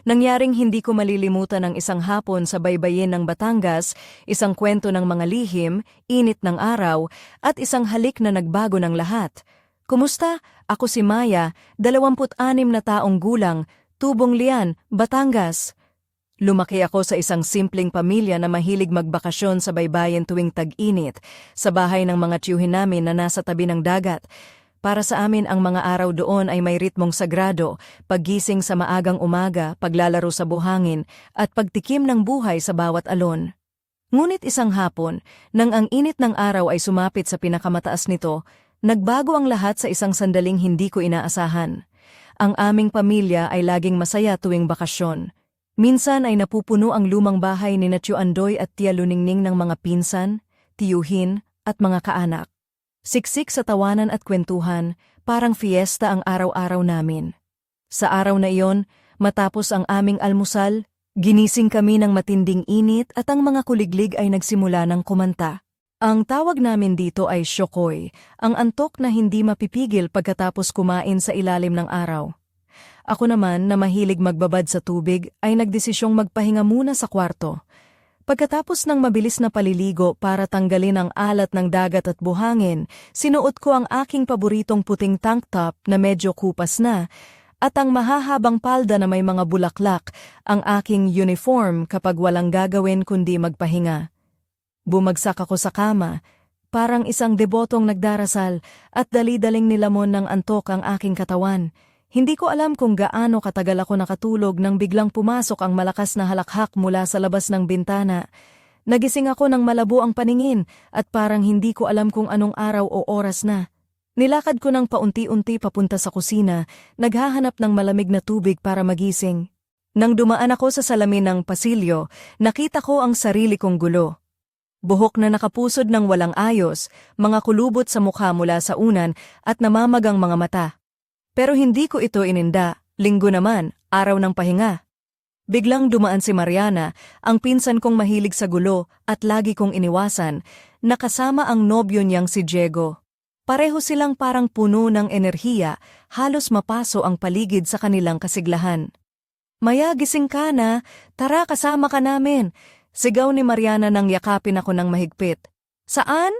Nangyaring hindi ko malilimutan ang isang hapon sa baybayin ng Batangas, isang kwento ng mga lihim, init ng araw, at isang halik na nagbago ng lahat. Kumusta? Ako si Maya, 26 na taong gulang, Tubong Lian, Batangas. Lumaki ako sa isang simpleng pamilya na mahilig magbakasyon sa baybayin tuwing tag-init, sa bahay ng mga tiyuhin namin na nasa tabi ng dagat. Para sa amin ang mga araw doon ay may ritmong sagrado, paggising sa maagang umaga, paglalaro sa buhangin, at pagtikim ng buhay sa bawat alon. Ngunit isang hapon, nang ang init ng araw ay sumapit sa pinakamataas nito, nagbago ang lahat sa isang sandaling hindi ko inaasahan. Ang aming pamilya ay laging masaya tuwing bakasyon. Minsan ay napupuno ang lumang bahay ni Tio Andoy at Tia Luningning ng mga pinsan, tiyuhin, at mga kaanak. Siksik sa tawanan at kwentuhan, parang fiesta ang araw-araw namin. Sa araw na iyon, matapos ang aming almusal, ginising kami ng matinding init at ang mga kuliglig ay nagsimula ng kumanta. Ang tawag namin dito ay syokoy, ang antok na hindi mapipigil pagkatapos kumain sa ilalim ng araw. Ako naman na mahilig magbabad sa tubig ay nagdesisyong magpahinga muna sa kwarto. Pagkatapos ng mabilis na paliligo para tanggalin ang alat ng dagat at buhangin, sinuot ko ang aking paboritong puting tank top na medyo kupas na, at ang mahahabang palda na may mga bulaklak, ang aking uniform kapag walang gagawin kundi magpahinga. Bumagsak ako sa kama, parang isang debotong nagdarasal, at dali-daling nilamon ng antok ang aking katawan. Hindi ko alam kung gaano katagal ako nakatulog nang biglang pumasok ang malakas na halakhak mula sa labas ng bintana. Nagising ako nang malabo ang paningin at parang hindi ko alam kung anong araw o oras na. Nilakad ko ng paunti-unti papunta sa kusina, naghahanap ng malamig na tubig para magising. Nang dumaan ako sa salamin ng pasilyo, nakita ko ang sarili kong gulo. Buhok na nakapusod ng walang ayos, mga kulubot sa mukha mula sa unan at namamagang mga mata. Pero hindi ko ito ininda, linggo naman, araw ng pahinga. Biglang dumaan si Mariana, ang pinsan kong mahilig sa gulo at lagi kong iniwasan, nakasama ang nobyo niyang si Diego. Pareho silang parang puno ng enerhiya, halos mapaso ang paligid sa kanilang kasiglahan. "Maya, gising ka na, tara kasama ka namin," sigaw ni Mariana nang yakapin ako ng mahigpit. "Saan?"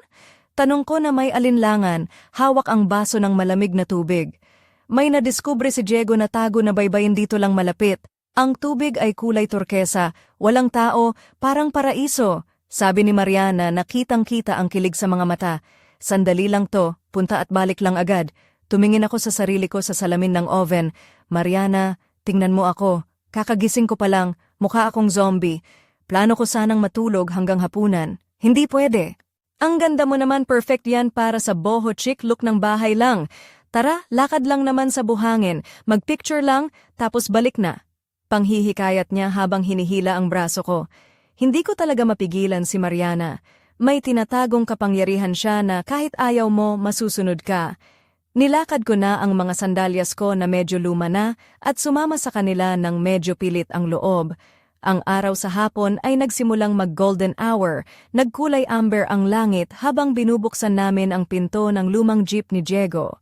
Tanong ko na may alinlangan, hawak ang baso ng malamig na tubig. May nadiskubre si Diego na tago na baybayin dito lang malapit. Ang tubig ay kulay turkesa, walang tao, parang paraiso. Sabi ni Mariana na kitang-kita ang kilig sa mga mata. Sandali lang to, punta at balik lang agad. Tumingin ako sa sarili ko sa salamin ng oven. "Mariana, tingnan mo ako. Kakagising ko pa lang, mukha akong zombie. Plano ko sanang matulog hanggang hapunan. Hindi pwede." "Ang ganda mo naman, perfect yan para sa boho chic look ng bahay lang. Tara, lakad lang naman sa buhangin, magpicture lang, tapos balik na." Panghihikayat niya habang hinihila ang braso ko. Hindi ko talaga mapigilan si Mariana. May tinatagong kapangyarihan siya na kahit ayaw mo, masusunod ka. Nilakad ko na ang mga sandalyas ko na medyo luma na at sumama sa kanila ng medyo pilit ang loob. Ang araw sa hapon ay nagsimulang mag-golden hour, nagkulay amber ang langit habang binubuksan namin ang pinto ng lumang jeep ni Diego.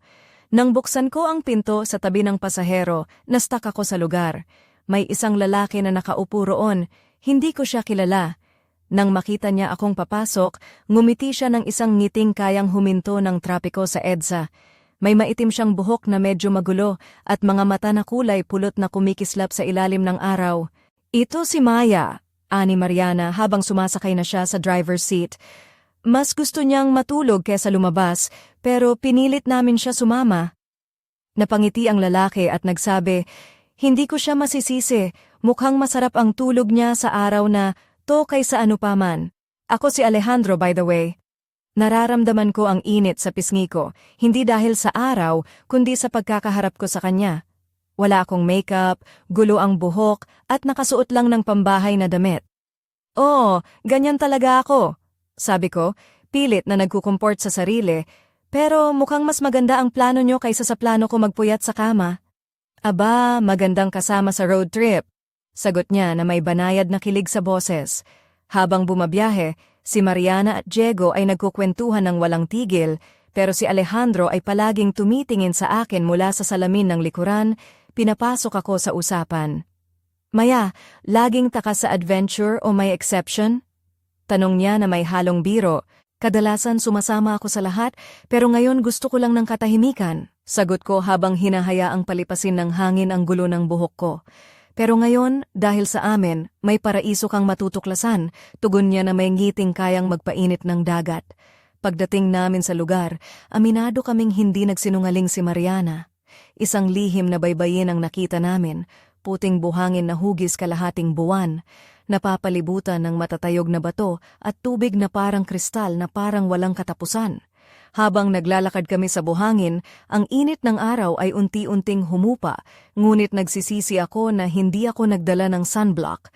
Nang buksan ko ang pinto sa tabi ng pasahero, na-stuck ako sa lugar. May isang lalaki na nakaupo roon, hindi ko siya kilala. Nang makita niya akong papasok, ngumiti siya ng isang ngiting kayang huminto ng trapiko sa EDSA. May maitim siyang buhok na medyo magulo at mga mata na kulay pulot na kumikislap sa ilalim ng araw. "Ito si Maya," ani Mariana habang sumasakay na siya sa driver's seat. Mas gusto niyang matulog kesa lumabas, pero pinilit namin siya sumama. Napangiti ang lalaki at nagsabi, "Hindi ko siya masisisi, mukhang masarap ang tulog niya sa araw na to kaysa ano pa man. Ako si Alejandro, by the way." Nararamdaman ko ang init sa pisngi ko, hindi dahil sa araw, kundi sa pagkakaharap ko sa kanya. Wala akong makeup, gulo ang buhok, at nakasuot lang ng pambahay na damit. "Oo, ganyan talaga ako," sabi ko, pilit na nagkukumport sa sarili, "pero mukhang mas maganda ang plano nyo kaysa sa plano ko magpuyat sa kama." "Aba, magandang kasama sa road trip," sagot niya na may banayad na kilig sa boses. Habang bumabiyahe, si Mariana at Diego ay nagkukwentuhan ng walang tigil, pero si Alejandro ay palaging tumitingin sa akin mula sa salamin ng likuran. Pinapasok ako sa usapan. Maya, laging taka sa adventure o may exception? Tanong niya na may halong biro. Kadalasan sumasama ako sa lahat, pero ngayon gusto ko lang ng katahimikan. Sagot ko habang hinahayaang palipasin ng hangin ang gulo ng buhok ko. Pero ngayon, dahil sa amin, may paraiso kang matutuklasan, tugon niya na may ngiting kayang magpainit ng dagat. Pagdating namin sa lugar, aminado kaming hindi nagsinungaling si Mariana. Isang lihim na baybayin ang nakita namin, puting buhangin na hugis kalahating buwan, napapalibutan ng matatayog na bato at tubig na parang kristal na parang walang katapusan. Habang naglalakad kami sa buhangin, ang init ng araw ay unti-unting humupa, ngunit nagsisisi ako na hindi ako nagdala ng sunblock.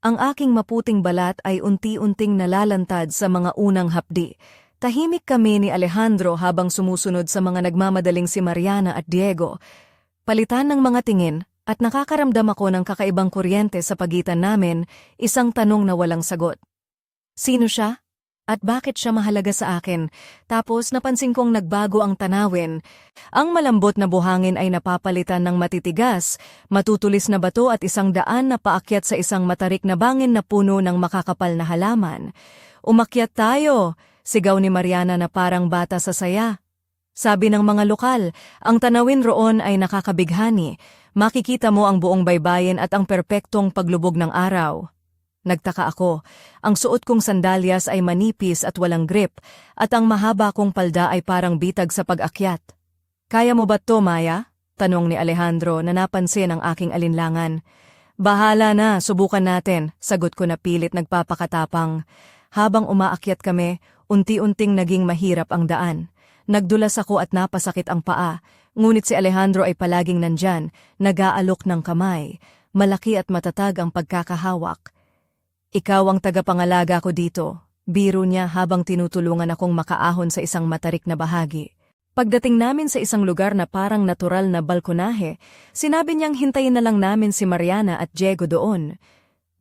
Ang aking maputing balat ay unti-unting nalalantad sa mga unang hapdi. Tahimik kami ni Alejandro habang sumusunod sa mga nagmamadaling si Mariana at Diego. Palitan ng mga tingin, at nakakaramdam ako ng kakaibang kuryente sa pagitan namin, isang tanong na walang sagot. Sino siya? At bakit siya mahalaga sa akin? Tapos napansin kong nagbago ang tanawin. Ang malambot na buhangin ay napapalitan ng matitigas, matutulis na bato at isang daan na paakyat sa isang matarik na bangin na puno ng makakapal na halaman. Umakyat tayo! Sigaw ni Mariana na parang bata sa saya. Sabi ng mga lokal, ang tanawin roon ay nakakabighani. Makikita mo ang buong baybayin at ang perpektong paglubog ng araw. Nagtaka ako. Ang suot kong sandalyas ay manipis at walang grip, at ang mahaba kong palda ay parang bitag sa pag-akyat. Kaya mo ba to, Maya? Tanong ni Alejandro na napansin ang aking alinlangan. Bahala na, subukan natin, sagot ko na pilit nagpapakatapang. Habang umaakyat kami, unti-unting naging mahirap ang daan. Nagdulas ako at napasakit ang paa, ngunit si Alejandro ay palaging nandyan, nag-aalok ng kamay. Malaki at matatag ang pagkakahawak. Ikaw ang tagapangalaga ko dito, biro niya habang tinutulungan akong makaahon sa isang matarik na bahagi. Pagdating namin sa isang lugar na parang natural na balkonahe, sinabi niyang hintayin na lang namin si Mariana at Diego doon.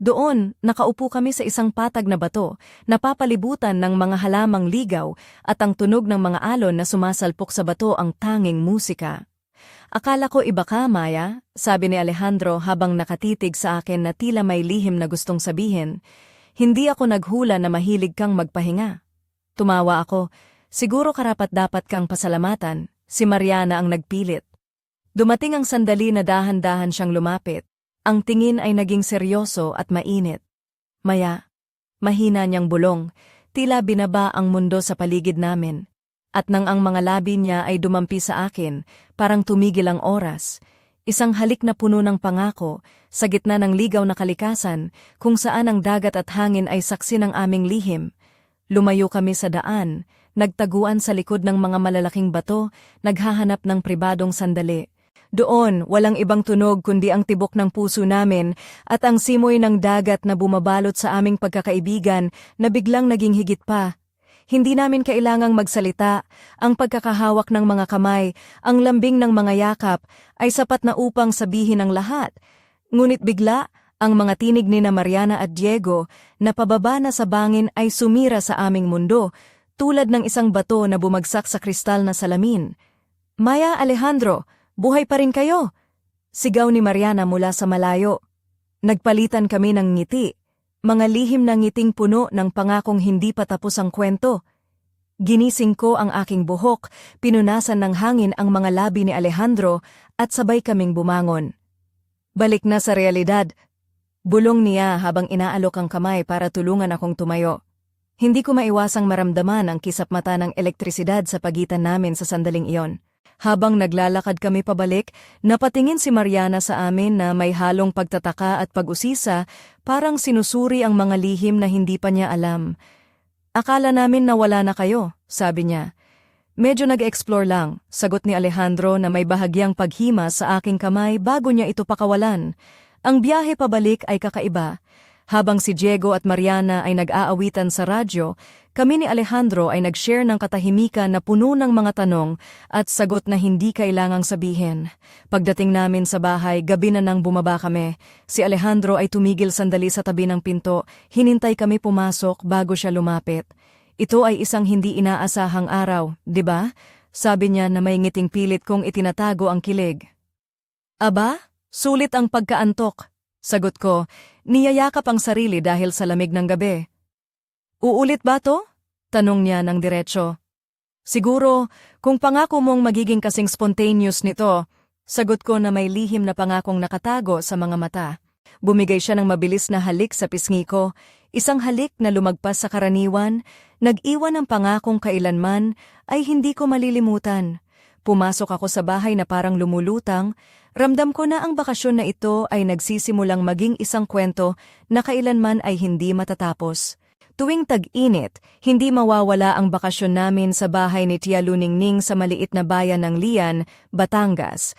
Doon, nakaupo kami sa isang patag na bato, napapalibutan ng mga halamang ligaw at ang tunog ng mga alon na sumasalpok sa bato ang tanging musika. Akala ko iba ka, Maya, sabi ni Alejandro habang nakatitig sa akin na tila may lihim na gustong sabihin. Hindi ako naghula na mahilig kang magpahinga. Tumawa ako, siguro karapat-dapat kang pasalamatan, si Mariana ang nagpilit. Dumating ang sandali na dahan-dahan siyang lumapit. Ang tingin ay naging seryoso at mainit. Maya, mahina niyang bulong, tila binaba ang mundo sa paligid namin. At nang ang mga labi niya ay dumampi sa akin, parang tumigil ang oras. Isang halik na puno ng pangako, sa gitna ng ligaw na kalikasan, kung saan ang dagat at hangin ay saksi ng aming lihim. Lumayo kami sa daan, nagtaguan sa likod ng mga malalaking bato, naghahanap ng pribadong sandali. Doon, walang ibang tunog kundi ang tibok ng puso namin at ang simoy ng dagat na bumabalot sa aming pagkakaibigan na biglang naging higit pa. Hindi namin kailangang magsalita, ang pagkakahawak ng mga kamay, ang lambing ng mga yakap ay sapat na upang sabihin ang lahat. Ngunit bigla, ang mga tinig ni na Mariana at Diego na pababa na sa bangin ay sumira sa aming mundo, tulad ng isang bato na bumagsak sa kristal na salamin. Maya, Alejandro, buhay pa rin kayo! Sigaw ni Mariana mula sa malayo. Nagpalitan kami ng ngiti, mga lihim na ngiting puno ng pangakong hindi pa tapos ang kwento. Ginising ko ang aking buhok, pinunasan ng hangin ang mga labi ni Alejandro at sabay kaming bumangon. Balik na sa realidad. Bulong niya habang inaalok ang kamay para tulungan akong tumayo. Hindi ko maiwasang maramdaman ang kisap mata ng elektrisidad sa pagitan namin sa sandaling iyon. Habang naglalakad kami pabalik, napatingin si Mariana sa amin na may halong pagtataka at pag-usisa, parang sinusuri ang mga lihim na hindi pa niya alam. Akala namin na wala na kayo, sabi niya. Medyo nag-explore lang, sagot ni Alejandro na may bahagyang paghima sa aking kamay bago niya ito pakawalan. Ang biyahe pabalik ay kakaiba. Habang si Diego at Mariana ay nag-aawitan sa radyo, kami ni Alejandro ay nag-share ng katahimikan na puno ng mga tanong at sagot na hindi kailangang sabihin. Pagdating namin sa bahay, gabi na nang bumaba kami. Si Alejandro ay tumigil sandali sa tabi ng pinto, hinintay kami pumasok bago siya lumapit. Ito ay isang hindi inaasahang araw, di ba? Sabi niya na may ngiting pilit kong itinatago ang kilig. Aba, sulit ang pagkaantok. Sagot ko, niyayakap ang sarili dahil sa lamig ng gabi. Uulit ba to? Tanong niya ng diretso. Siguro, kung pangako mong magiging kasing spontaneous nito, sagot ko na may lihim na pangakong nakatago sa mga mata. Bumigay siya ng mabilis na halik sa pisngi ko, isang halik na lumagpas sa karaniwan, nag-iwan ng pangakong kailanman ay hindi ko malilimutan. Pumasok ako sa bahay na parang lumulutang, ramdam ko na ang bakasyon na ito ay nagsisimulang maging isang kwento na kailanman ay hindi matatapos. Tuwing tag-init, hindi mawawala ang bakasyon namin sa bahay ni Tia Luningning sa maliit na bayan ng Lian, Batangas.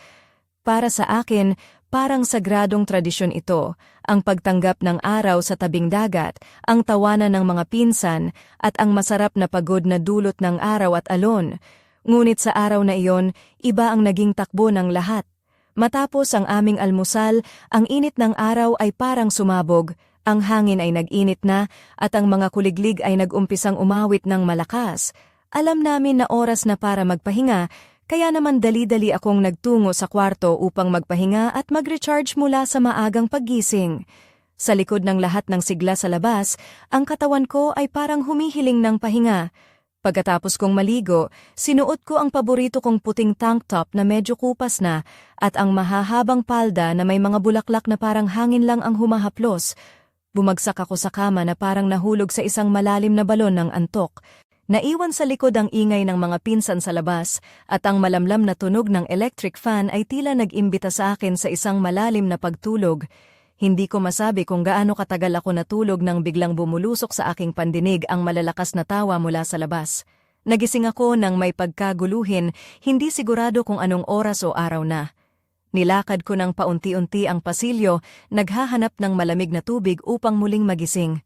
Para sa akin, parang sagradong tradisyon ito, ang pagtanggap ng araw sa tabing dagat, ang tawanan ng mga pinsan, at ang masarap na pagod na dulot ng araw at alon. Ngunit sa araw na iyon, iba ang naging takbo ng lahat. Matapos ang aming almusal, ang init ng araw ay parang sumabog, ang hangin ay nag-init na at ang mga kuliglig ay nag-umpisang umawit ng malakas. Alam namin na oras na para magpahinga, kaya naman dali-dali akong nagtungo sa kwarto upang magpahinga at mag-recharge mula sa maagang paggising. Sa likod ng lahat ng sigla sa labas, ang katawan ko ay parang humihiling ng pahinga. Pagkatapos kong maligo, sinuot ko ang paborito kong puting tank top na medyo kupas na at ang mahahabang palda na may mga bulaklak na parang hangin lang ang humahaplos. Bumagsak ako sa kama na parang nahulog sa isang malalim na balon ng antok. Naiwan sa likod ang ingay ng mga pinsan sa labas at ang malamlam na tunog ng electric fan ay tila nag-imbita sa akin sa isang malalim na pagtulog. Hindi ko masabi kung gaano katagal ako natulog nang biglang bumulusok sa aking pandinig ang malalakas na tawa mula sa labas. Nagising ako nang may pagkaguluhin, hindi sigurado kung anong oras o araw na. Nilakad ko ng paunti-unti ang pasilyo, naghahanap ng malamig na tubig upang muling magising.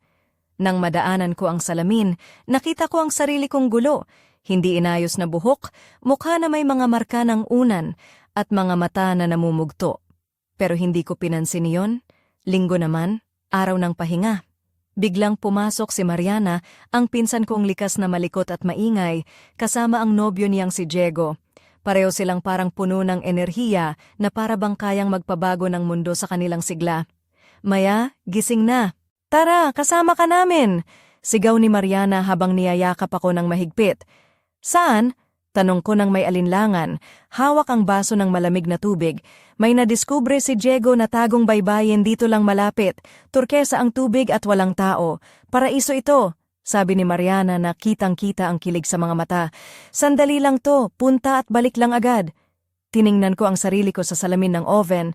Nang madaanan ko ang salamin, nakita ko ang sarili kong gulo, hindi inayos na buhok, mukha na may mga marka ng unan, at mga mata na namumugto. Pero hindi ko pinansin iyon. Linggo naman, araw ng pahinga. Biglang pumasok si Mariana, ang pinsan kong likas na malikot at maingay, kasama ang nobyo niyang si Diego. Pareho silang parang puno ng enerhiya na para bang kayang magpabago ng mundo sa kanilang sigla. Maya, gising na. Tara, kasama ka namin! Sigaw ni Mariana habang niyayakap ako ng mahigpit. Saan? Tanong ko ng may alinlangan. Hawak ang baso ng malamig na tubig. May nadiskubre si Diego na tagong baybayin dito lang malapit. Turkesa ang tubig at walang tao. Paraiso ito. Sabi ni Mariana na kitang-kita ang kilig sa mga mata. Sandali lang to, punta at balik lang agad. Tiningnan ko ang sarili ko sa salamin ng oven.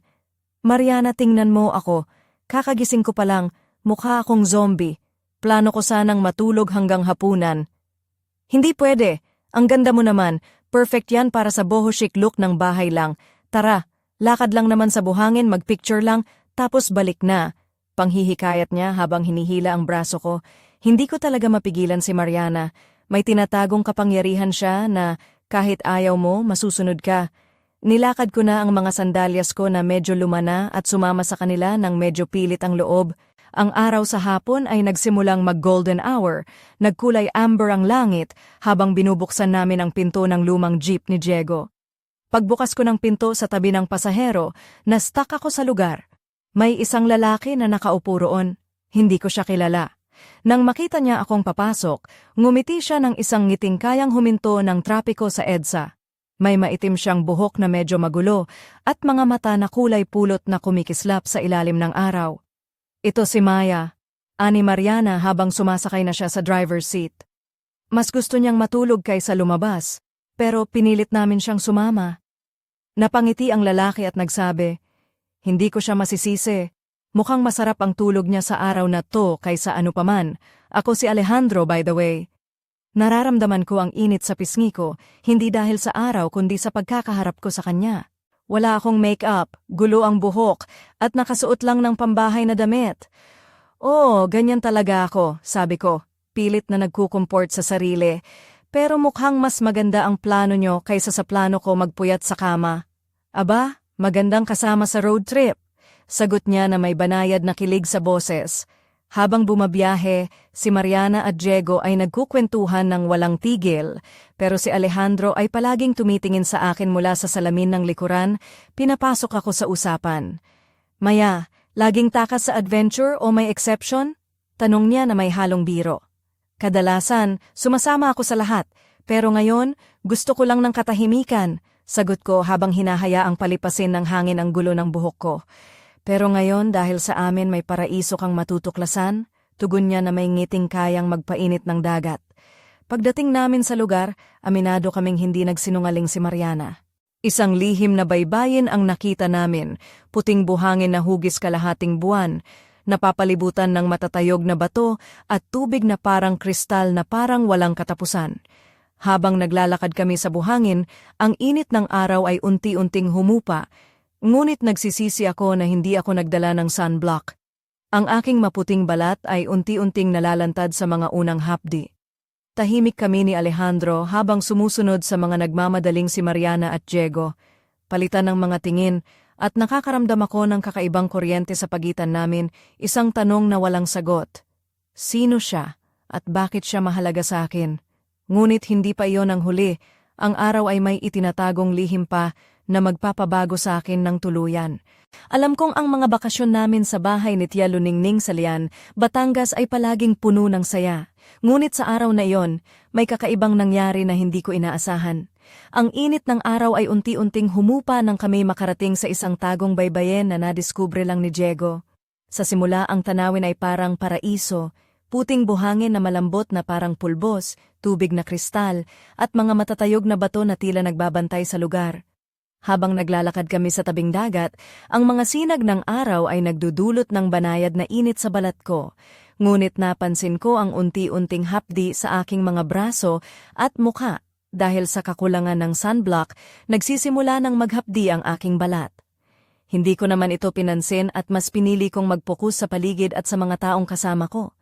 Mariana, tingnan mo ako. Kakagising ko pa lang, mukha akong zombie. Plano ko sanang matulog hanggang hapunan. Hindi pwede. Ang ganda mo naman. Perfect yan para sa boho chic look ng bahay lang. Tara, lakad lang naman sa buhangin, magpicture lang, tapos balik na. Panghihikayat niya habang hinihila ang braso ko. Hindi ko talaga mapigilan si Mariana. May tinatagong kapangyarihan siya na kahit ayaw mo, masusunod ka. Nilakad ko na ang mga sandalyas ko na medyo lumana at sumama sa kanila nang medyo pilit ang loob. Ang araw sa hapon ay nagsimulang mag-golden hour. Nagkulay amber ang langit habang binubuksan namin ang pinto ng lumang jeep ni Diego. Pagbukas ko ng pinto sa tabi ng pasahero, na-stuck ako sa lugar. May isang lalaki na nakaupo roon. Hindi ko siya kilala. Nang makita niya akong papasok, ngumiti siya ng isang ngiting kayang huminto ng trapiko sa EDSA. May maitim siyang buhok na medyo magulo at mga mata na kulay pulot na kumikislap sa ilalim ng araw. Ito si Maya, ani Mariana habang sumasakay na siya sa driver's seat. Mas gusto niyang matulog kaysa lumabas, pero pinilit namin siyang sumama. Napangiti ang lalaki at nagsabi, "Hindi ko siya masisisi. Mukhang masarap ang tulog niya sa araw na to kaysa ano paman. Ako si Alejandro, by the way." Nararamdaman ko ang init sa pisngi ko, hindi dahil sa araw kundi sa pagkakaharap ko sa kanya. Wala akong make-up, gulo ang buhok, at nakasuot lang ng pambahay na damit. "Oh, ganyan talaga ako," sabi ko, pilit na nagkukumport sa sarili. "Pero mukhang mas maganda ang plano nyo kaysa sa plano ko magpuyat sa kama." "Aba, magandang kasama sa road trip." Sagot niya na may banayad na kilig sa boses. Habang bumabiyahe, si Mariana at Diego ay nagkukwentuhan ng walang tigil, pero si Alejandro ay palaging tumitingin sa akin mula sa salamin ng likuran, pinapasok ako sa usapan. "Maya, Laging takas sa adventure o may exception? Tanong niya na may halong biro. Kadalasan, sumasama ako sa lahat, pero ngayon, gusto ko lang ng katahimikan, sagot ko habang hinahayaang palipasin ng hangin ang gulo ng buhok ko. Pero ngayon, dahil sa amin may paraiso kang matutuklasan, tugon niya na may ngiting kayang magpainit ng dagat. Pagdating namin sa lugar, aminado kaming hindi nagsinungaling si Mariana. Isang lihim na baybayin ang nakita namin, puting buhangin na hugis kalahating buwan, napapalibutan ng matatayog na bato at tubig na parang kristal na parang walang katapusan. Habang naglalakad kami sa buhangin, ang init ng araw ay unti-unting humupa, ngunit nagsisisi ako na hindi ako nagdala ng sunblock. Ang aking maputing balat ay unti-unting nalalantad sa mga unang hapdi. Tahimik kami ni Alejandro habang sumusunod sa mga nagmamadaling si Mariana at Diego. Palitan ng mga tingin, at nakakaramdam ako ng kakaibang kuryente sa pagitan namin, isang tanong na walang sagot. Sino siya at bakit siya mahalaga sa akin? Ngunit hindi pa iyon ang huli, ang araw ay may itinatagong lihim pa na magpapabago sa akin ng tuluyan. Alam kong ang mga bakasyon namin sa bahay ni Tia Luningning sa Lian, Batangas ay palaging puno ng saya. Ngunit sa araw na iyon, may kakaibang nangyari na hindi ko inaasahan. Ang init ng araw ay unti-unting humupa nang kami makarating sa isang tagong baybayin na nadiskubre lang ni Diego. Sa simula ang tanawin ay parang paraiso, puting buhangin na malambot na parang pulbos, tubig na kristal, at mga matatayog na bato na tila nagbabantay sa lugar. Habang naglalakad kami sa tabing dagat, ang mga sinag ng araw ay nagdudulot ng banayad na init sa balat ko. Ngunit napansin ko ang unti-unting hapdi sa aking mga braso at mukha. Dahil sa kakulangan ng sunblock, nagsisimula ng maghapdi ang aking balat. Hindi ko naman ito pinansin at mas pinili kong mag-focus sa paligid at sa mga taong kasama ko.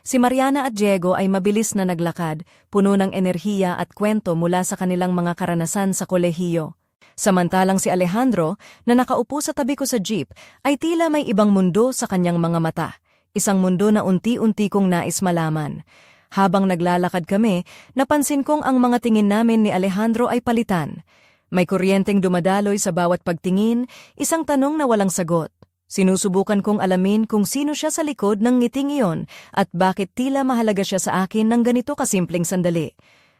Si Mariana at Diego ay mabilis na naglakad, puno ng enerhiya at kwento mula sa kanilang mga karanasan sa kolehiyo. Samantalang si Alejandro, na nakaupo sa tabi ko sa jeep, ay tila may ibang mundo sa kanyang mga mata. Isang mundo na unti-unti kong nais malaman. Habang naglalakad kami, napansin kong ang mga tingin namin ni Alejandro ay palitan. May kuryenteng dumadaloy sa bawat pagtingin, isang tanong na walang sagot. Sinusubukan kong alamin kung sino siya sa likod ng ngiting iyon at bakit tila mahalaga siya sa akin ng ganito kasimpleng sandali.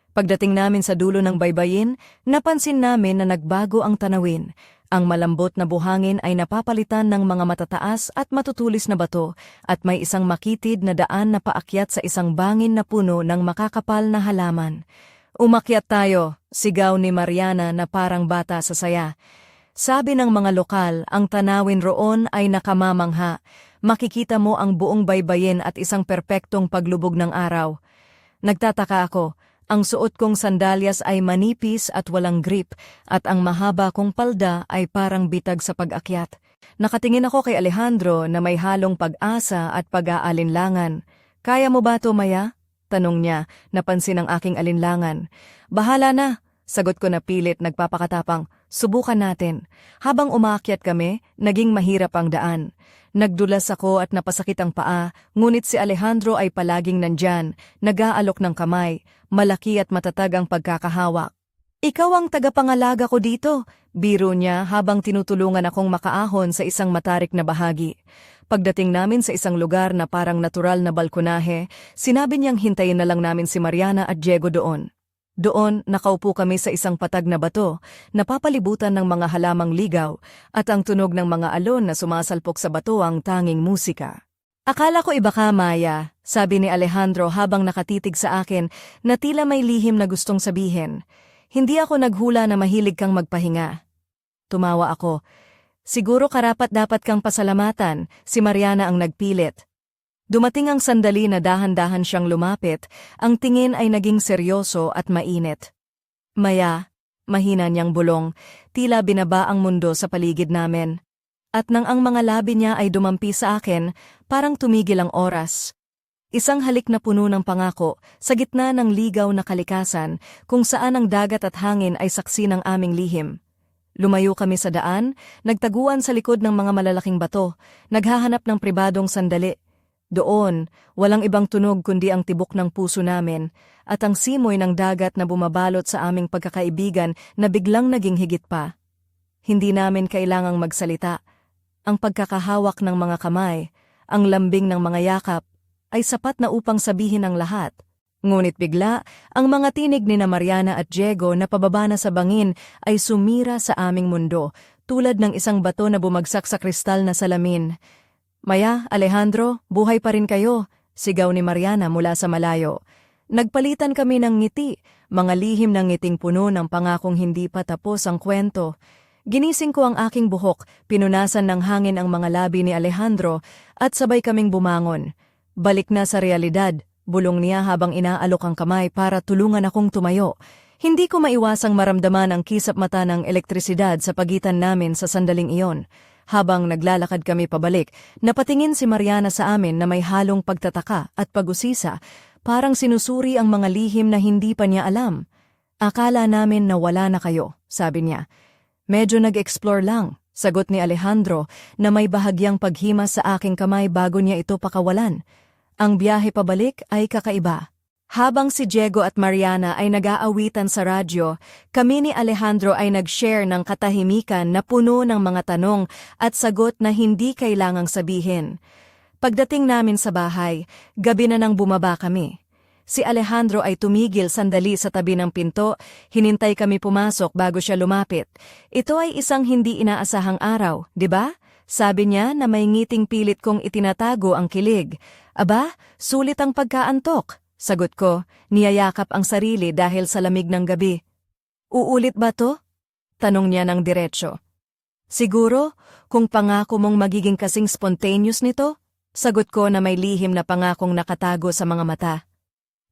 Pagdating namin sa dulo ng baybayin, napansin namin na nagbago ang tanawin. Ang malambot na buhangin ay napapalitan ng mga matataas at matutulis na bato at may isang makitid na daan na paakyat sa isang bangin na puno ng makakapal na halaman. Umakyat tayo, sigaw ni Mariana na parang bata sa saya. Sabi ng mga lokal, ang tanawin roon ay nakamamangha. Makikita mo ang buong baybayin at isang perpektong paglubog ng araw. Nagtataka ako. Ang suot kong sandalyas ay manipis at walang grip at ang mahaba kong palda ay parang bitag sa pag-akyat. Nakatingin ako kay Alejandro na may halong pag-asa at pag-aalinlangan. Kaya mo ba to, Maya? Tanong niya, napansin ang aking alinlangan. Bahala na, sagot ko na pilit nagpapakatapang. Subukan natin. Habang umaakyat kami, naging mahirap ang daan. Nagdulas ako at napasakit ang paa, ngunit si Alejandro ay palaging nandyan, nag-aalok ng kamay, malaki at matatag ang pagkakahawak. Ikaw ang tagapangalaga ko dito, biro niya habang tinutulungan akong makaahon sa isang matarik na bahagi. Pagdating namin sa isang lugar na parang natural na balkonahe, sinabi niyang hintayin na lang namin si Mariana at Diego doon. Doon, nakaupo kami sa isang patag na bato, napapalibutan ng mga halamang ligaw, at ang tunog ng mga alon na sumasalpok sa bato ang tanging musika. Akala ko iba ka, Maya, sabi ni Alejandro habang nakatitig sa akin na tila may lihim na gustong sabihin. Hindi ako naghula na mahilig kang magpahinga. Tumawa ako. Siguro karapat-dapat kang pasalamatan, si Mariana ang nagpilit. Dumating ang sandali na dahan-dahan siyang lumapit, ang tingin ay naging seryoso at mainit. Maya, mahina niyang bulong, tila binaba ang mundo sa paligid namin. At nang ang mga labi niya ay dumampi sa akin, parang tumigil ang oras. Isang halik na puno ng pangako, sa gitna ng ligaw na kalikasan, kung saan ang dagat at hangin ay saksi ng aming lihim. Lumayo kami sa daan, nagtaguan sa likod ng mga malalaking bato, naghahanap ng pribadong sandali. Doon, walang ibang tunog kundi ang tibok ng puso namin at ang simoy ng dagat na bumabalot sa aming pagkakaibigan na biglang naging higit pa. Hindi namin kailangang magsalita. ang pagkakahawak ng mga kamay, ang lambing ng mga yakap, ay sapat na upang sabihin ang lahat. Ngunit bigla, ang mga tinig ni Mariana at Diego na pababa na sa bangin ay sumira sa aming mundo, tulad ng isang bato na bumagsak sa kristal na salamin. "Maya, Alejandro, buhay pa rin kayo," sigaw ni Mariana mula sa malayo. Nagpalitan kami ng ngiti, mga lihim ng ngiting puno ng pangakong hindi pa tapos ang kwento. Ginising ko ang aking buhok, pinunasan ng hangin ang mga labi ni Alejandro at sabay kaming bumangon. Balik na sa realidad, bulong niya habang inaalok ang kamay para tulungan akong tumayo. Hindi ko maiwasang maramdaman ang kisap mata ng elektrisidad sa pagitan namin sa sandaling iyon. Habang naglalakad kami pabalik, napatingin si Mariana sa amin na may halong pagtataka at pag-usisa, parang sinusuri ang mga lihim na hindi pa niya alam. "Akala namin na wala na kayo," sabi niya. "Medyo nag-explore lang," sagot ni Alejandro na may bahagyang paghimas sa aking kamay bago niya ito pakawalan. Ang biyahe pabalik ay kakaiba. Habang si Diego at Mariana ay nag-aawitan sa radyo, kami ni Alejandro ay nag-share ng katahimikan na puno ng mga tanong at sagot na hindi kailangang sabihin. Pagdating namin sa bahay, gabi na nang bumaba kami. Si Alejandro ay tumigil sandali sa tabi ng pinto, hinintay kami pumasok bago siya lumapit. "Ito ay isang hindi inaasahang araw, di ba?" Sabi niya na may ngiting pilit kong itinatago ang kilig. "Aba, sulit ang pagkaantok," sagot ko, niyayakap ang sarili dahil sa lamig ng gabi. "Uulit ba to?" tanong niya ng diretsyo. "Siguro, kung pangako mong magiging kasing spontaneous nito?" Sagot ko na may lihim na pangakong nakatago sa mga mata.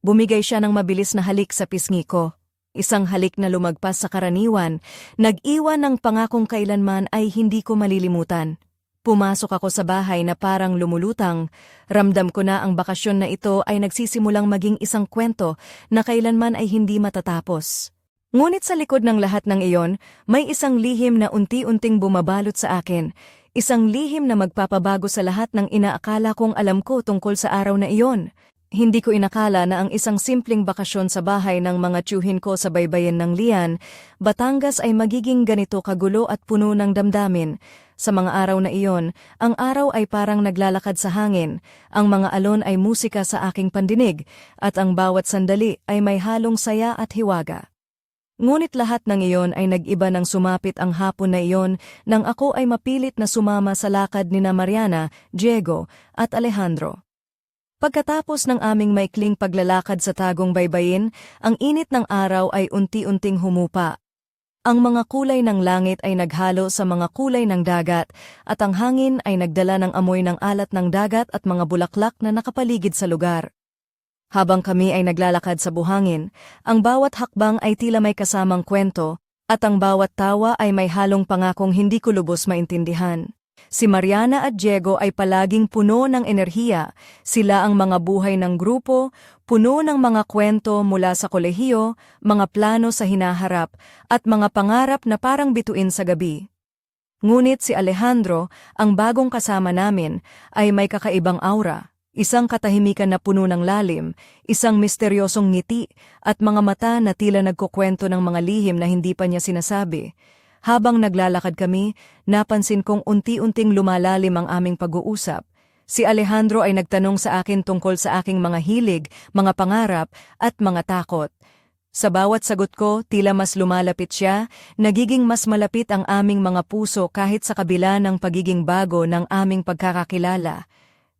Bumigay siya ng mabilis na halik sa pisngi ko. Isang halik na lumagpas sa karaniwan, nag-iwan ng pangakong kailanman ay hindi ko malilimutan. Pumasok ako sa bahay na parang lumulutang, ramdam ko na ang bakasyon na ito ay nagsisimulang maging isang kwento na kailanman ay hindi matatapos. Ngunit sa likod ng lahat ng iyon, may isang lihim na unti-unting bumabalot sa akin, isang lihim na magpapabago sa lahat ng inaakala kong alam ko tungkol sa araw na iyon. Hindi ko inakala na ang isang simpleng bakasyon sa bahay ng mga tiyuhin ko sa baybayin ng Lian, Batangas ay magiging ganito kagulo at puno ng damdamin. Sa mga araw na iyon, ang araw ay parang naglalakad sa hangin, ang mga alon ay musika sa aking pandinig, at ang bawat sandali ay may halong saya at hiwaga. Ngunit lahat ng iyon ay nag-iba nang sumapit ang hapon na iyon nang ako ay mapilit na sumama sa lakad nina Mariana, Diego, at Alejandro. Pagkatapos ng aming maikling paglalakad sa tagong baybayin, ang init ng araw ay unti-unting humupa. Ang mga kulay ng langit ay naghalo sa mga kulay ng dagat, at ang hangin ay nagdala ng amoy ng alat ng dagat at mga bulaklak na nakapaligid sa lugar. Habang kami ay naglalakad sa buhangin, ang bawat hakbang ay tila may kasamang kwento, at ang bawat tawa ay may halong pangakong hindi ko lubos maintindihan. Si Mariana at Diego ay palaging puno ng enerhiya, sila ang mga buhay ng grupo, puno ng mga kwento mula sa kolehiyo, mga plano sa hinaharap, at mga pangarap na parang bituin sa gabi. Ngunit si Alejandro, ang bagong kasama namin, ay may kakaibang aura, isang katahimikan na puno ng lalim, isang misteryosong ngiti, at mga mata na tila nagkukwento ng mga lihim na hindi pa niya sinasabi. Habang naglalakad kami, napansin kong unti-unting lumalalim ang aming pag-uusap. Si Alejandro ay nagtanong sa akin tungkol sa aking mga hilig, mga pangarap, at mga takot. Sa bawat sagot ko, tila mas lumalapit siya, nagiging mas malapit ang aming mga puso kahit sa kabila ng pagiging bago ng aming pagkakakilala.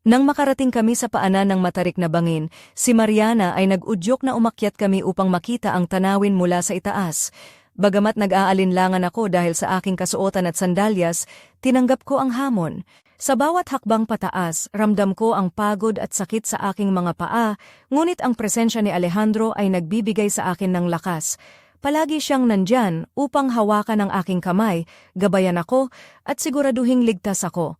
Nang makarating kami sa paanan ng matarik na bangin, si Mariana ay nag-udyok na umakyat kami upang makita ang tanawin mula sa itaas. Bagamat nag-aalinlangan ako dahil sa aking kasuotan at sandalyas, tinanggap ko ang hamon. Sa bawat hakbang pataas, ramdam ko ang pagod at sakit sa aking mga paa, ngunit ang presensya ni Alejandro ay nagbibigay sa akin ng lakas. Palagi siyang nandyan upang hawakan ang aking kamay, gabayan ako, at siguraduhing ligtas ako.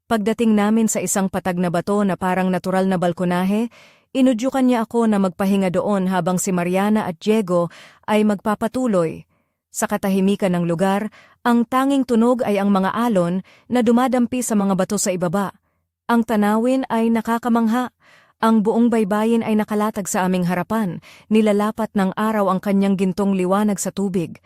Pagdating namin sa isang patag na bato na parang natural na balkonahe, inudyukan niya ako na magpahinga doon habang si Mariana at Diego ay magpapatuloy. Sa katahimikan ng lugar, ang tanging tunog ay ang mga alon na dumadampi sa mga bato sa ibaba. Ang tanawin ay nakakamangha. Ang buong baybayin ay nakalatag sa aming harapan, nilalapat ng araw ang kanyang gintong liwanag sa tubig.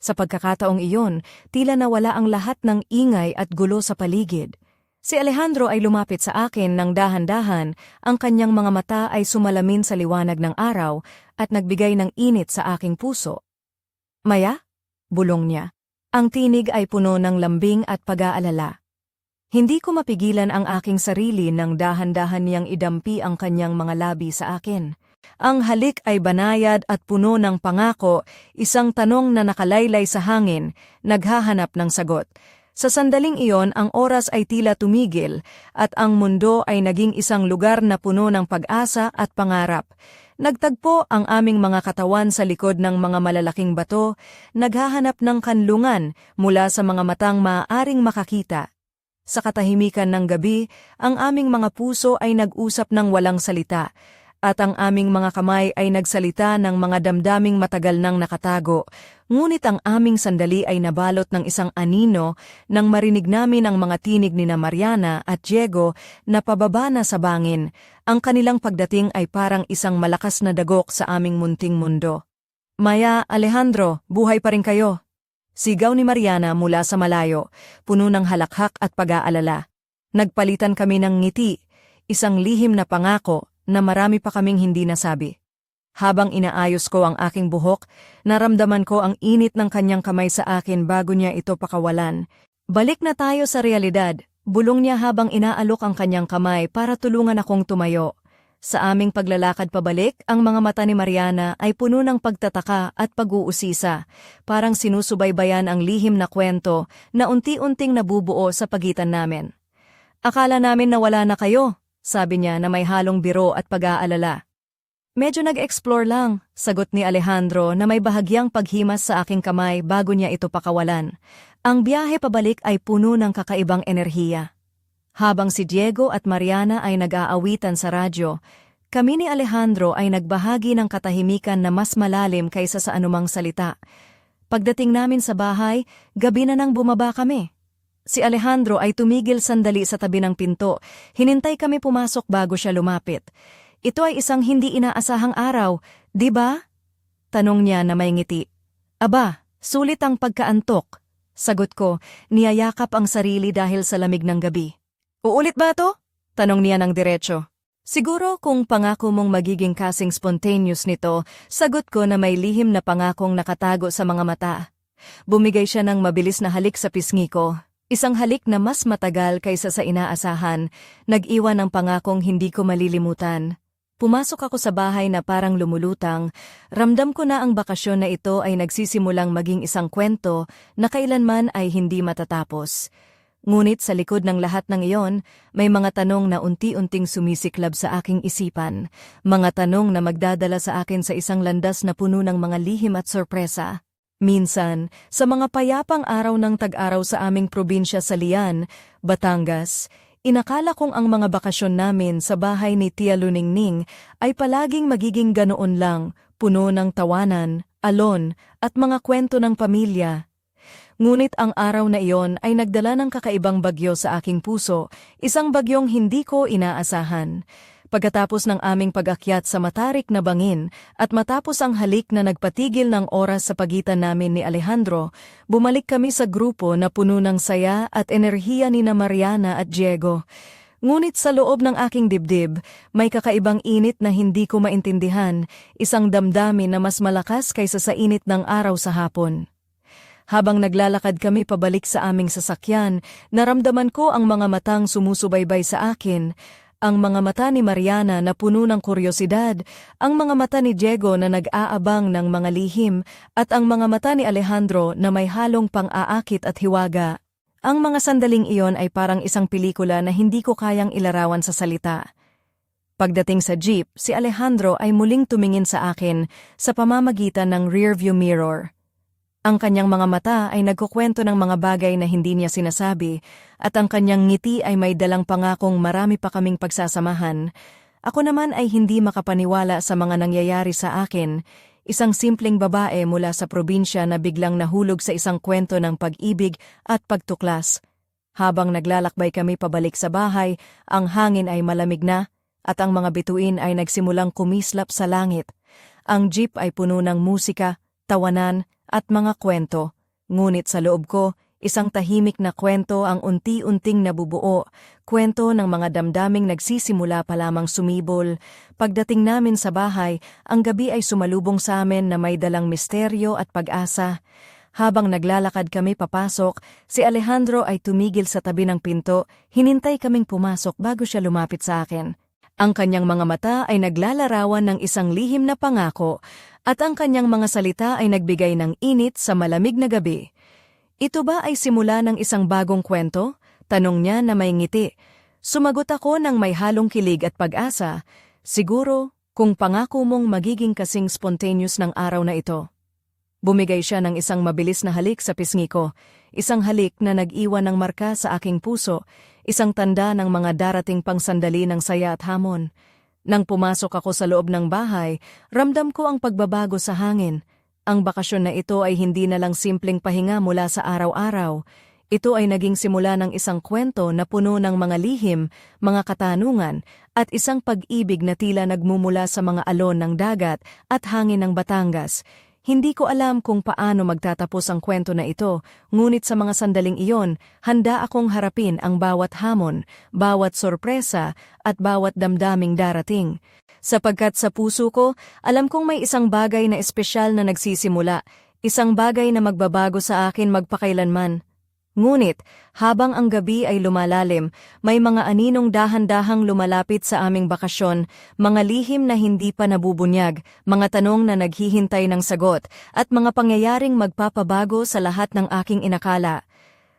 Sa pagkakataong iyon, tila nawala ang lahat ng ingay at gulo sa paligid. Si Alejandro ay lumapit sa akin ng dahan-dahan, ang kanyang mga mata ay sumalamin sa liwanag ng araw at nagbigay ng init sa aking puso. "Maya?" bulong niya. Ang tinig ay puno ng lambing at pag-aalala. Hindi ko mapigilan ang aking sarili nang dahan-dahan niyang idampi ang kanyang mga labi sa akin. Ang halik ay banayad at puno ng pangako, isang tanong na nakalaylay sa hangin, naghahanap ng sagot. Sa sandaling iyon, ang oras ay tila tumigil at ang mundo ay naging isang lugar na puno ng pag-asa at pangarap. Nagtagpo ang aming mga katawan sa likod ng mga malalaking bato, naghahanap ng kanlungan mula sa mga matang maaaring makakita. Sa katahimikan ng gabi, ang aming mga puso ay nag-usap ng walang salita, at ang aming mga kamay ay nagsalita ng mga damdaming matagal nang nakatago. Ngunit ang aming sandali ay nabalot ng isang anino nang marinig namin ang mga tinig ni Mariana at Diego na pababa na sa bangin. Ang kanilang pagdating ay parang isang malakas na dagok sa aming munting mundo. "Maya, Alejandro, buhay pa rin kayo?" Sigaw ni Mariana mula sa malayo, puno ng halakhak at pag-aalala. Nagpalitan kami ng ngiti, isang lihim na pangako na marami pa kaming hindi nasabi. Habang inaayos ko ang aking buhok, naramdaman ko ang init ng kanyang kamay sa akin bago niya ito pakawalan. "Balik na tayo sa realidad," bulong niya habang inaalok ang kanyang kamay para tulungan akong tumayo. Sa aming paglalakad pabalik, ang mga mata ni Mariana ay puno ng pagtataka at pag-uusisa, parang sinusubaybayan ang lihim na kwento na unti-unting nabubuo sa pagitan namin. "Akala namin na wala na kayo," sabi niya na may halong biro at pag-aalala. "Medyo nag-explore lang," sagot ni Alejandro na may bahagyang paghimas sa aking kamay bago niya ito pakawalan. Ang biyahe pabalik ay puno ng kakaibang enerhiya. Habang si Diego at Mariana ay nag-aawitan sa radyo, kami ni Alejandro ay nagbahagi ng katahimikan na mas malalim kaysa sa anumang salita. Pagdating namin sa bahay, gabi na nang bumaba kami. Si Alejandro ay tumigil sandali sa tabi ng pinto. Hinintay kami pumasok bago siya lumapit. "Ito ay isang hindi inaasahang araw, di ba?" tanong niya na may ngiti. "Aba, sulit ang pagkaantok," sagot ko, niyayakap ang sarili dahil sa lamig ng gabi. "Uulit ba to?" tanong niya ng diretso. "Siguro kung pangako mong magiging kasing spontaneous nito," sagot ko na may lihim na pangakong nakatago sa mga mata. Bumigay siya ng mabilis na halik sa pisngi ko. Isang halik na mas matagal kaysa sa inaasahan, nag-iwan ng pangakong hindi ko malilimutan. Pumasok ako sa bahay na parang lumulutang, ramdam ko na ang bakasyon na ito ay nagsisimulang maging isang kwento na kailanman ay hindi matatapos. Ngunit sa likod ng lahat ng iyon, may mga tanong na unti-unting sumisiklab sa aking isipan, mga tanong na magdadala sa akin sa isang landas na puno ng mga lihim at sorpresa. Minsan, sa mga payapang araw ng tag-araw sa aming probinsya sa Lian, Batangas, inakala kong ang mga bakasyon namin sa bahay ni Tia Luningning ay palaging magiging ganoon lang, puno ng tawanan, alon, at mga kwento ng pamilya. Ngunit ang araw na iyon ay nagdala ng kakaibang bagyo sa aking puso, isang bagyong hindi ko inaasahan. Pagkatapos ng aming pag-akyat sa matarik na bangin at matapos ang halik na nagpatigil ng oras sa pagitan namin ni Alejandro, bumalik kami sa grupo na puno ng saya at enerhiya ni Mariana at Diego. Ngunit sa loob ng aking dibdib, may kakaibang init na hindi ko maintindihan, isang damdamin na mas malakas kaysa sa init ng araw sa hapon. Habang naglalakad kami pabalik sa aming sasakyan, naramdaman ko ang mga matang sumusubaybay sa akin, ang mga mata ni Mariana na puno ng kuryosidad, ang mga mata ni Diego na nag-aabang ng mga lihim, at ang mga mata ni Alejandro na may halong pang-aakit at hiwaga. Ang mga sandaling iyon ay parang isang pelikula na hindi ko kayang ilarawan sa salita. Pagdating sa jeep, si Alejandro ay muling tumingin sa akin sa pamamagitan ng rearview mirror. Ang kanyang mga mata ay nagkukwento ng mga bagay na hindi niya sinasabi, at ang kanyang ngiti ay may dalang pangakong marami pa kaming pagsasamahan. Ako naman ay hindi makapaniwala sa mga nangyayari sa akin, isang simpleng babae mula sa probinsya na biglang nahulog sa isang kwento ng pag-ibig at pagtuklas. Habang naglalakbay kami pabalik sa bahay, ang hangin ay malamig na, at ang mga bituin ay nagsimulang kumislap sa langit. Ang jeep ay puno ng musika, tawanan, at mga kwento. Ngunit sa loob ko, isang tahimik na kwento ang unti-unting nabubuo, kwento ng mga damdaming nagsisimula pa lamang sumibol. Pagdating namin sa bahay, ang gabi ay sumalubong sa amin na may dalang misteryo at pag-asa. Habang naglalakad kami papasok, si Alejandro ay tumigil sa tabi ng pinto, hinintay kaming pumasok bago siya lumapit sa akin. Ang kanyang mga mata ay naglalarawan ng isang lihim na pangako, at ang kanyang mga salita ay nagbigay ng init sa malamig na gabi. Ito ba ay simula ng isang bagong kwento? Tanong niya na may ngiti. Sumagot ako ng may halong kilig at pag-asa, siguro kung pangako mong magiging kasing spontaneous ng araw na ito. Bumigay siya ng isang mabilis na halik sa pisngi ko, isang halik na nag-iwan ng marka sa aking puso, isang tanda ng mga darating pang sandali ng saya at hamon. Nang pumasok ako sa loob ng bahay, ramdam ko ang pagbabago sa hangin. Ang bakasyon na ito ay hindi na lang simpleng pahinga mula sa araw-araw. Ito ay naging simula ng isang kwento na puno ng mga lihim, mga katanungan, at isang pag-ibig na tila nagmumula sa mga alon ng dagat at hangin ng Batangas. Hindi ko alam kung paano magtatapos ang kwento na ito, ngunit sa mga sandaling iyon, handa akong harapin ang bawat hamon, bawat sorpresa, at bawat damdaming darating. Sapagkat sa puso ko, alam kong may isang bagay na espesyal na nagsisimula, isang bagay na magbabago sa akin magpakailanman. Ngunit, habang ang gabi ay lumalalim, may mga aninong dahan-dahang lumalapit sa aming bakasyon, mga lihim na hindi pa nabubunyag, mga tanong na naghihintay ng sagot, at mga pangyayaring magpapabago sa lahat ng aking inakala.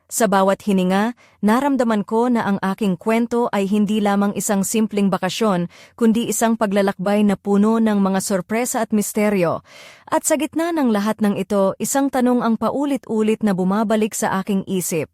Sa bawat hininga, naramdaman ko na ang aking kwento ay hindi lamang isang simpleng bakasyon, kundi isang paglalakbay na puno ng mga sorpresa at misteryo. At sa gitna ng lahat ng ito, isang tanong ang paulit-ulit na bumabalik sa aking isip.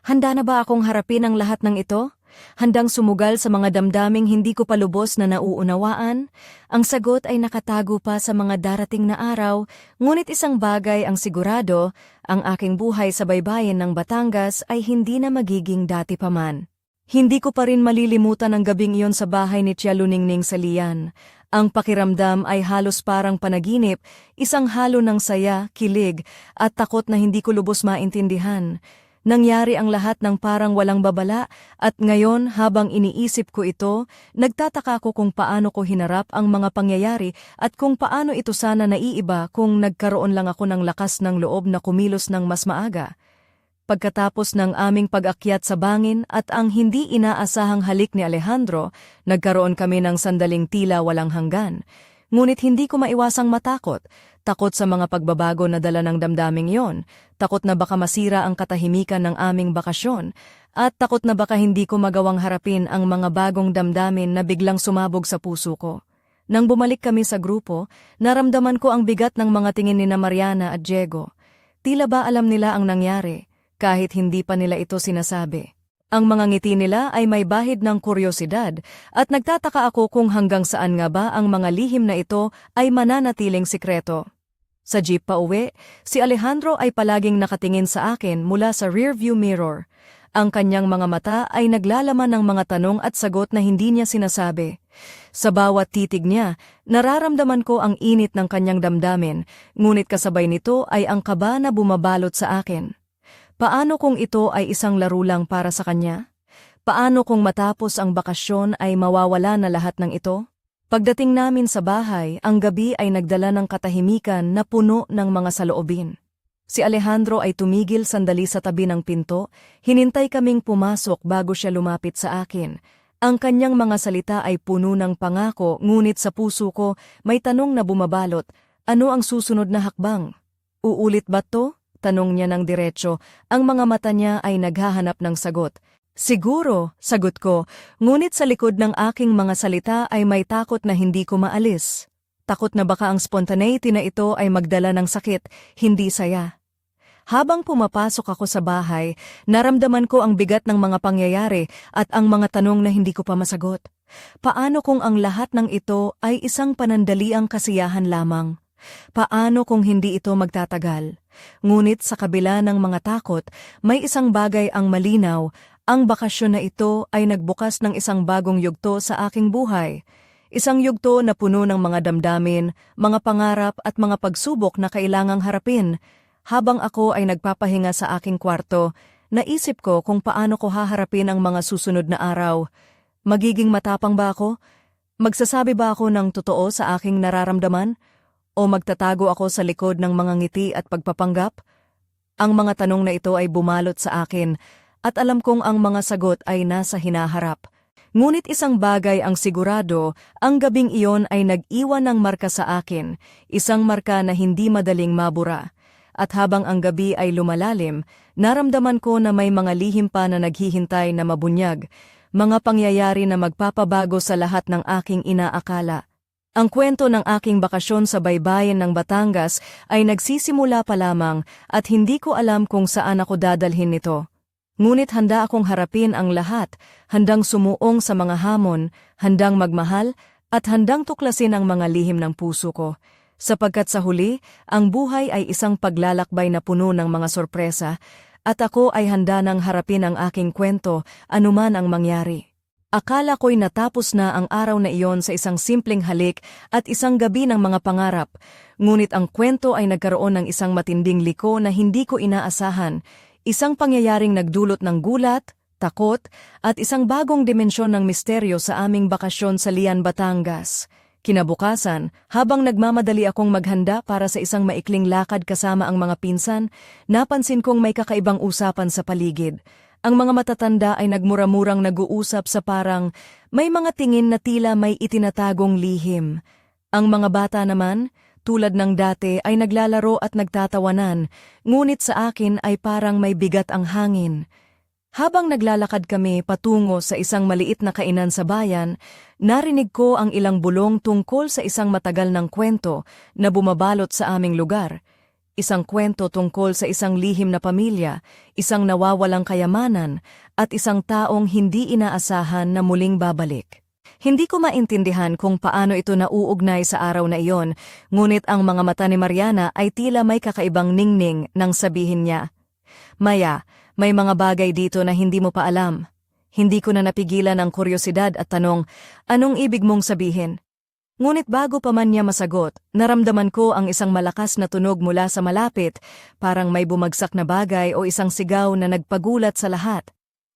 Handa na ba akong harapin ang lahat ng ito? Handang sumugal sa mga damdaming hindi ko pa lubos na nauunawaan? Ang sagot ay nakatago pa sa mga darating na araw, ngunit isang bagay ang sigurado, ang aking buhay sa baybayin ng Batangas ay hindi na magiging dati pa man. Hindi ko pa rin malilimutan ang gabing iyon sa bahay ni Tia Luningning sa Lian. Ang pakiramdam ay halos parang panaginip, isang halo ng saya, kilig, at takot na hindi ko lubos maintindihan. Nangyari ang lahat ng parang walang babala at ngayon habang iniisip ko ito, nagtataka ko kung paano ko hinarap ang mga pangyayari at kung paano ito sana naiiba kung nagkaroon lang ako ng lakas ng loob na kumilos ng mas maaga. Pagkatapos ng aming pag-akyat sa bangin at ang hindi inaasahang halik ni Alejandro, nagkaroon kami ng sandaling tila walang hanggan. Ngunit hindi ko maiwasang matakot. Takot sa mga pagbabago na dala ng damdaming yon, takot na baka masira ang katahimikan ng aming bakasyon, at takot na baka hindi ko magawang harapin ang mga bagong damdamin na biglang sumabog sa puso ko. Nang bumalik kami sa grupo, naramdaman ko ang bigat ng mga tingin ni Mariana at Diego. Tila ba alam nila ang nangyari, kahit hindi pa nila ito sinasabi. Ang mga ngiti nila ay may bahid ng kuryosidad at nagtataka ako kung hanggang saan nga ba ang mga lihim na ito ay mananatiling sikreto. Sa jeep pa uwi, si Alejandro ay palaging nakatingin sa akin mula sa rearview mirror. Ang kanyang mga mata ay naglalaman ng mga tanong at sagot na hindi niya sinasabi. Sa bawat titig niya, nararamdaman ko ang init ng kanyang damdamin, ngunit kasabay nito ay ang kaba na bumabalot sa akin. Paano kung ito ay isang laro lang para sa kanya? Paano kung matapos ang bakasyon ay mawawala na lahat ng ito? Pagdating namin sa bahay, ang gabi ay nagdala ng katahimikan na puno ng mga saloobin. Si Alejandro ay tumigil sandali sa tabi ng pinto, hinintay kaming pumasok bago siya lumapit sa akin. Ang kanyang mga salita ay puno ng pangako, ngunit sa puso ko may tanong na bumabalot, ano ang susunod na hakbang? Uulit ba to? Tanong niya ng diretso, ang mga mata niya ay naghahanap ng sagot. Siguro, sagot ko, ngunit sa likod ng aking mga salita ay may takot na hindi ko maalis. Takot na baka ang spontaneity na ito ay magdala ng sakit, hindi saya. Habang pumapasok ako sa bahay, naramdaman ko ang bigat ng mga pangyayari at ang mga tanong na hindi ko pa masagot. Paano kung ang lahat ng ito ay isang panandaliang kasiyahan lamang? Paano kung hindi ito magtatagal? Ngunit sa kabila ng mga takot, may isang bagay ang malinaw. Ang bakasyon na ito ay nagbukas ng isang bagong yugto sa aking buhay. Isang yugto na puno ng mga damdamin, mga pangarap at mga pagsubok na kailangang harapin. Habang ako ay nagpapahinga sa aking kwarto, naisip ko kung paano ko haharapin ang mga susunod na araw. Magiging matapang ba ako? Magsasabi ba ako ng totoo sa aking nararamdaman? O magtatago ako sa likod ng mga ngiti at pagpapanggap? Ang mga tanong na ito ay bumalot sa akin at alam kong ang mga sagot ay nasa hinaharap. Ngunit isang bagay ang sigurado, ang gabing iyon ay nag-iwan ng marka sa akin, isang marka na hindi madaling mabura. At habang ang gabi ay lumalalim, naramdaman ko na may mga lihim pa na naghihintay na mabunyag, mga pangyayari na magpapabago sa lahat ng aking inaakala. Ang kwento ng aking bakasyon sa baybayin ng Batangas ay nagsisimula pa lamang at hindi ko alam kung saan ako dadalhin nito. Ngunit handa akong harapin ang lahat, handang sumuong sa mga hamon, handang magmahal, at handang tuklasin ang mga lihim ng puso ko. Sapagkat sa huli, ang buhay ay isang paglalakbay na puno ng mga sorpresa, at ako ay handa nang harapin ang aking kwento, anuman ang mangyari. Akala ko'y natapos na ang araw na iyon sa isang simpleng halik at isang gabi ng mga pangarap, ngunit ang kwento ay nagkaroon ng isang matinding liko na hindi ko inaasahan, isang pangyayaring nagdulot ng gulat, takot, at isang bagong dimensyon ng misteryo sa aming bakasyon sa Lian, Batangas. Kinabukasan, habang nagmamadali akong maghanda para sa isang maikling lakad kasama ang mga pinsan, napansin kong may kakaibang usapan sa paligid. Ang mga matatanda ay nagmuramurang nag-uusap sa parang may mga tingin na tila may itinatagong lihim. Ang mga bata naman, tulad ng dati, ay naglalaro at nagtatawanan, ngunit sa akin ay parang may bigat ang hangin. Habang naglalakad kami patungo sa isang maliit na kainan sa bayan, narinig ko ang ilang bulong tungkol sa isang matagal ng kwento na bumabalot sa aming lugar. Isang kwento tungkol sa isang lihim na pamilya, isang nawawalang kayamanan, at isang taong hindi inaasahan na muling babalik. Hindi ko maintindihan kung paano ito nauugnay sa araw na iyon, ngunit ang mga mata ni Mariana ay tila may kakaibang ningning nang sabihin niya, "Maya, may mga bagay dito na hindi mo pa alam." Hindi ko na napigilan ang kuryosidad at tanong, "Anong ibig mong sabihin?" Ngunit bago pa man niya masagot, naramdaman ko ang isang malakas na tunog mula sa malapit, parang may bumagsak na bagay o isang sigaw na nagpagulat sa lahat.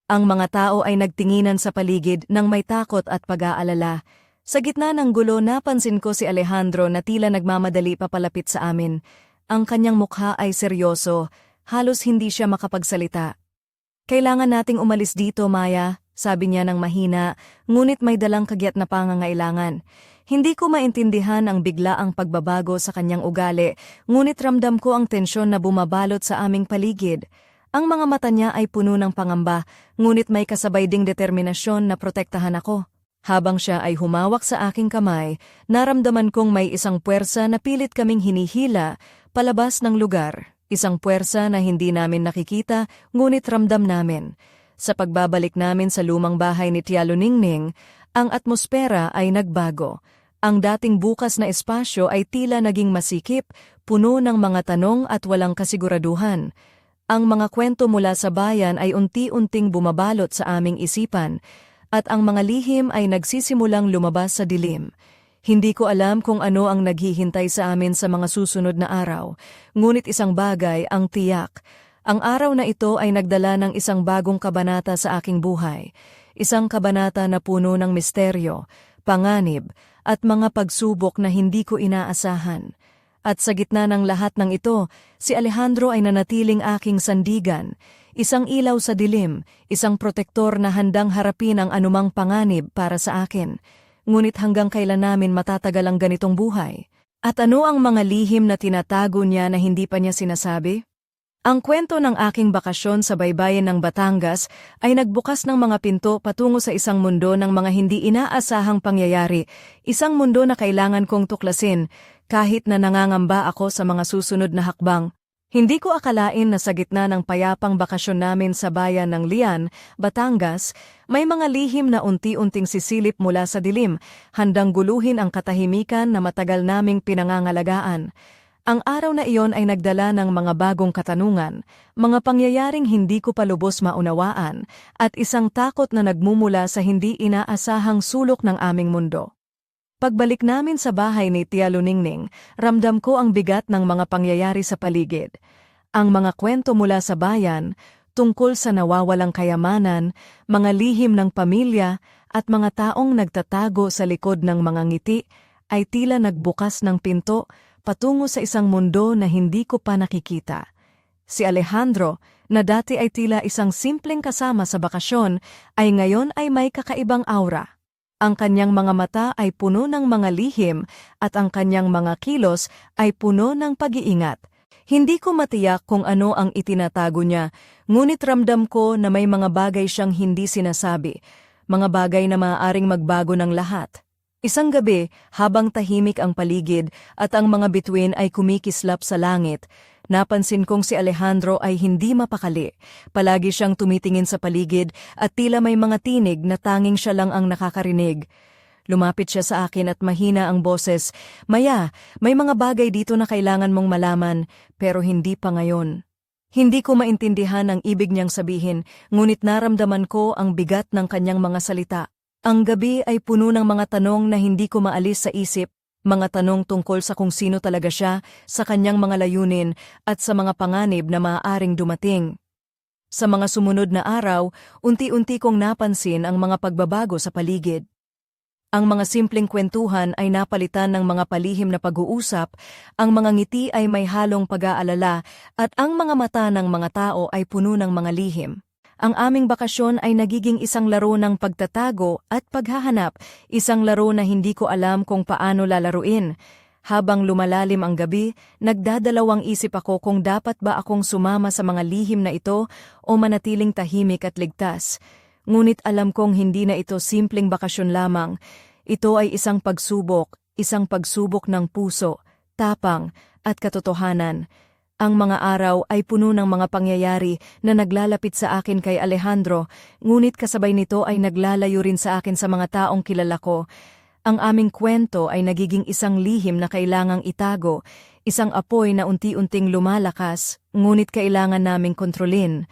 Ang mga tao ay nagtinginan sa paligid nang may takot at pag-aalala. Sa gitna ng gulo, napansin ko si Alejandro na tila nagmamadali papalapit sa amin. Ang kanyang mukha ay seryoso, halos hindi siya makapagsalita. "Kailangan nating umalis dito, Maya," sabi niya ng mahina, ngunit may dalang kagyat na pangangailangan. Hindi ko maintindihan ang biglaang pagbabago sa kanyang ugali, ngunit ramdam ko ang tensyon na bumabalot sa aming paligid. Ang mga mata niya ay puno ng pangamba, ngunit may kasabay ding determinasyon na protektahan ako. Habang siya ay humawak sa aking kamay, naramdaman kong may isang puwersa na pilit kaming hinihila palabas ng lugar. Isang puwersa na hindi namin nakikita, ngunit ramdam namin. Sa pagbabalik namin sa lumang bahay ni Tia Luningning, ang atmosfera ay nagbago. Ang dating bukas na espasyo ay tila naging masikip, puno ng mga tanong at walang kasiguraduhan. Ang mga kwento mula sa bayan ay unti-unting bumabalot sa aming isipan, at ang mga lihim ay nagsisimulang lumabas sa dilim. Hindi ko alam kung ano ang naghihintay sa amin sa mga susunod na araw, ngunit isang bagay ang tiyak. Ang araw na ito ay nagdala ng isang bagong kabanata sa aking buhay. Isang kabanata na puno ng misteryo, panganib, at mga pagsubok na hindi ko inaasahan. At sa gitna ng lahat ng ito, si Alejandro ay nanatiling aking sandigan, isang ilaw sa dilim, isang protektor na handang harapin ang anumang panganib para sa akin. Ngunit hanggang kailan namin matatagal ang ganitong buhay? At ano ang mga lihim na tinatago niya na hindi pa niya sinasabi? Ang kwento ng aking bakasyon sa baybayin ng Batangas ay nagbukas ng mga pinto patungo sa isang mundo ng mga hindi inaasahang pangyayari, isang mundo na kailangan kong tuklasin kahit na nangangamba ako sa mga susunod na hakbang. Hindi ko akalain na sa gitna ng payapang bakasyon namin sa bayan ng Lian, Batangas, may mga lihim na unti-unting sisilip mula sa dilim, handang guluhin ang katahimikan na matagal naming pinangangalagaan. Ang araw na iyon ay nagdala ng mga bagong katanungan, mga pangyayaring hindi ko pa lubos maunawaan, at isang takot na nagmumula sa hindi inaasahang sulok ng aming mundo. Pagbalik namin sa bahay ni Tia Luningning, ramdam ko ang bigat ng mga pangyayari sa paligid. Ang mga kwento mula sa bayan, tungkol sa nawawalang kayamanan, mga lihim ng pamilya, at mga taong nagtatago sa likod ng mga ngiti, ay tila nagbukas ng pinto patungo sa isang mundo na hindi ko pa nakikita. Si Alejandro, na dati ay tila isang simpleng kasama sa bakasyon, ay ngayon ay may kakaibang aura. Ang kanyang mga mata ay puno ng mga lihim at ang kanyang mga kilos ay puno ng pag-iingat. Hindi ko matiyak kung ano ang itinatago niya, ngunit ramdam ko na may mga bagay siyang hindi sinasabi, mga bagay na maaaring magbago ng lahat. Isang gabi, habang tahimik ang paligid at ang mga bituin ay kumikislap sa langit, napansin kong si Alejandro ay hindi mapakali. Palagi siyang tumitingin sa paligid at tila may mga tinig na tanging siya lang ang nakakarinig. Lumapit siya sa akin at mahina ang boses, "Maya, may mga bagay dito na kailangan mong malaman, pero hindi pa ngayon." Hindi ko maintindihan ang ibig niyang sabihin, ngunit naramdaman ko ang bigat ng kanyang mga salita. Ang gabi ay puno ng mga tanong na hindi ko maalis sa isip, mga tanong tungkol sa kung sino talaga siya, sa kanyang mga layunin, at sa mga panganib na maaaring dumating. Sa mga sumunod na araw, unti-unti kong napansin ang mga pagbabago sa paligid. Ang mga simpleng kwentuhan ay napalitan ng mga palihim na pag-uusap, ang mga ngiti ay may halong pag-aalala, at ang mga mata ng mga tao ay puno ng mga lihim. Ang aming bakasyon ay nagiging isang laro ng pagtatago at paghahanap, isang laro na hindi ko alam kung paano lalaruin. Habang lumalalim ang gabi, nagdadalawang isip ako kung dapat ba akong sumama sa mga lihim na ito o manatiling tahimik at ligtas. Ngunit alam kong hindi na ito simpleng bakasyon lamang. Ito ay isang pagsubok ng puso, tapang, at katotohanan. Ang mga araw ay puno ng mga pangyayari na naglalapit sa akin kay Alejandro, ngunit kasabay nito ay naglalayo rin sa akin sa mga taong kilala ko. Ang aming kwento ay nagiging isang lihim na kailangang itago, isang apoy na unti-unting lumalakas, ngunit kailangan naming kontrolin.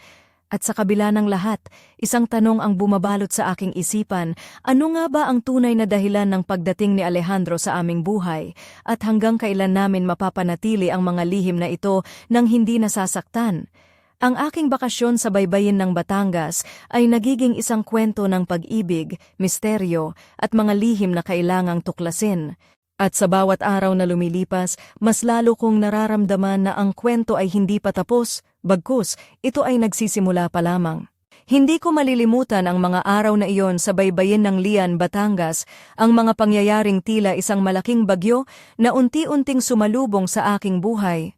At sa kabila ng lahat, isang tanong ang bumabalot sa aking isipan, ano nga ba ang tunay na dahilan ng pagdating ni Alejandro sa aming buhay, at hanggang kailan namin mapapanatili ang mga lihim na ito nang hindi nasasaktan? Ang aking bakasyon sa baybayin ng Batangas ay nagiging isang kwento ng pag-ibig, misteryo, at mga lihim na kailangang tuklasin. At sa bawat araw na lumilipas, mas lalo kong nararamdaman na ang kwento ay hindi pa tapos, bagkus ito ay nagsisimula pa lamang. Hindi ko malilimutan ang mga araw na iyon sa baybayin ng Lian, Batangas, ang mga pangyayaring tila isang malaking bagyo na unti-unting sumalubong sa aking buhay.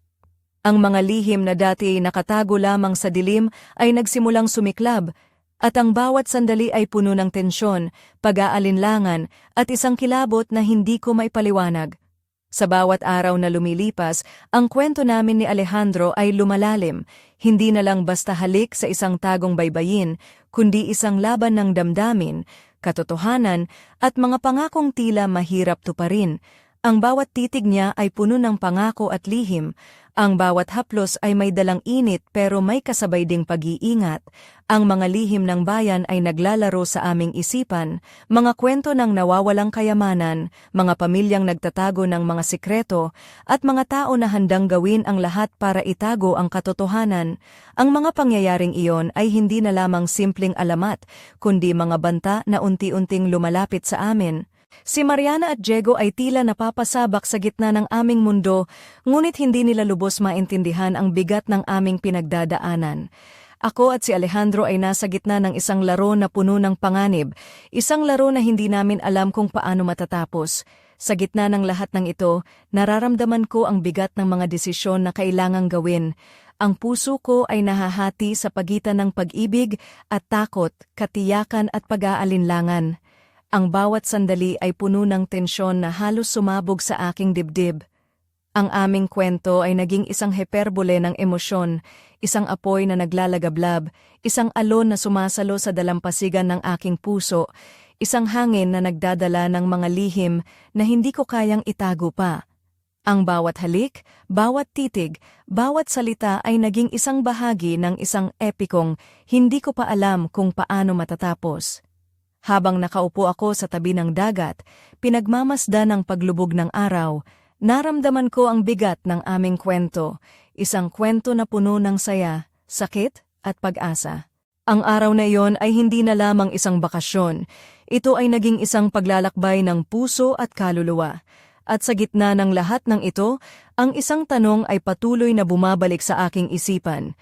Ang mga lihim na dati nakatago lamang sa dilim ay nagsimulang sumiklab, at ang bawat sandali ay puno ng tensyon, pag-aalinlangan, at isang kilabot na hindi ko maipaliwanag. Sa bawat araw na lumilipas, ang kwento namin ni Alejandro ay lumalalim, hindi na lang basta halik sa isang tagong baybayin, kundi isang laban ng damdamin, katotohanan, at mga pangakong tila mahirap tuparin. Ang bawat titig niya ay puno ng pangako at lihim. Ang bawat haplos ay may dalang init pero may kasabay ding pag-iingat. Ang mga lihim ng bayan ay naglalaro sa aming isipan, mga kwento ng nawawalang kayamanan, mga pamilyang nagtatago ng mga sikreto, at mga tao na handang gawin ang lahat para itago ang katotohanan. Ang mga pangyayaring iyon ay hindi na lamang simpleng alamat, kundi mga banta na unti-unting lumalapit sa amin. Si Mariana at Diego ay tila napapasabak sa gitna ng aming mundo, ngunit hindi nila lubos maintindihan ang bigat ng aming pinagdadaanan. Ako at si Alejandro ay nasa gitna ng isang laro na puno ng panganib, isang laro na hindi namin alam kung paano matatapos. Sa gitna ng lahat ng ito, nararamdaman ko ang bigat ng mga desisyon na kailangang gawin. Ang puso ko ay nahahati sa pagitan ng pag-ibig at takot, katiyakan at pag-aalinlangan. Ang bawat sandali ay puno ng tensyon na halos sumabog sa aking dibdib. Ang aming kwento ay naging isang heperbole ng emosyon, isang apoy na naglalagablab, isang alon na sumasalo sa dalampasigan ng aking puso, isang hangin na nagdadala ng mga lihim na hindi ko kayang itago pa. Ang bawat halik, bawat titig, bawat salita ay naging isang bahagi ng isang epikong hindi ko pa alam kung paano matatapos. Habang nakaupo ako sa tabi ng dagat, pinagmamasdan ng paglubog ng araw, Naramdaman ko ang bigat ng aming kwento, isang kwento na puno ng saya, sakit at pag-asa. Ang araw na iyon ay hindi na lamang isang bakasyon, ito ay naging isang paglalakbay ng puso at kaluluwa. At sa gitna ng lahat ng ito, ang isang tanong ay patuloy na bumabalik sa aking isipan.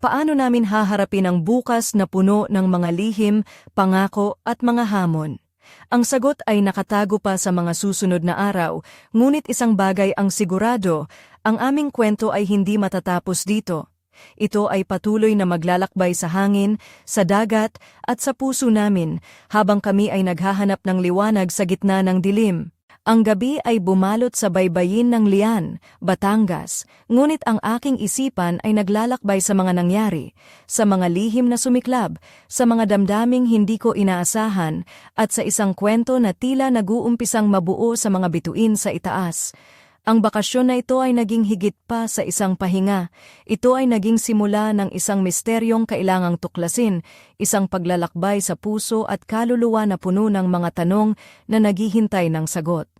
Paano namin haharapin ang bukas na puno ng mga lihim, pangako at mga hamon? Ang sagot ay nakatago pa sa mga susunod na araw, ngunit isang bagay ang sigurado, ang aming kwento ay hindi matatapos dito. Ito ay patuloy na maglalakbay sa hangin, sa dagat, at sa puso namin, habang kami ay naghahanap ng liwanag sa gitna ng dilim. Ang gabi ay bumalot sa baybayin ng Lian, Batangas, ngunit ang aking isipan ay naglalakbay sa mga nangyari, sa mga lihim na sumiklab, sa mga damdaming hindi ko inaasahan, at sa isang kwento na tila nag-uumpisang mabuo sa mga bituin sa itaas. Ang bakasyon na ito ay naging higit pa sa isang pahinga. Ito ay naging simula ng isang misteryong kailangang tuklasin, isang paglalakbay sa puso at kaluluwa na puno ng mga tanong na naghihintay ng sagot.